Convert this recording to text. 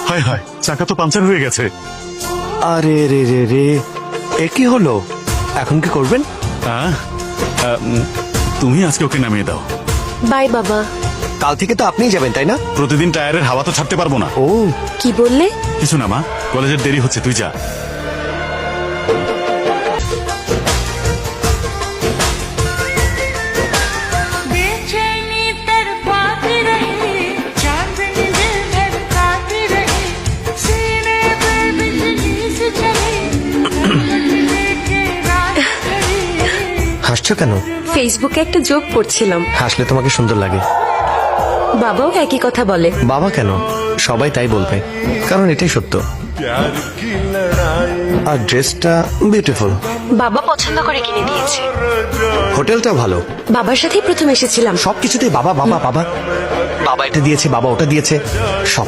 হায় হায়, চাকা তো পাঞ্চার হয়ে গেছে। আরে রে রে রে, এ কি হলো? এখন কি করবেন? তুমি আজকে ওকে নামিয়ে দাও। বাই বাবা। কাল থেকে তো আপনিই যাবেন, তাই না? প্রতিদিন টায়ারের হাওয়া তো ছাড়তে পারবো না। ও, কি বললে? কিছু না মা, কলেজের দেরি হচ্ছে, তুই যা। बेचैनी तड़पाती रही, चांदनी दिल धड़काती रही, सीने पे बिजली सी चली, लेके रात खड़ी। হাসছো কেন? ফেসবুকে একটা জোক পড়ছিলাম, হাসলে তোমাকে সুন্দর লাগে। বাবাও একই কথা বলে। বাবা কেন, সবাই তাই বলবে, কারণ এটাই সত্য। আর ড্রেসটা বিউটিফুল। বাবা পছন্দ করে কিনে দিয়েছে। হোটেলটা ভালো। বাবার সাথেই প্রথম এসেছিলাম। সবকিছুতেই বাবা বাবা বাবা, বাবা এটা দিয়েছে, বাবা ওটা দিয়েছে, সব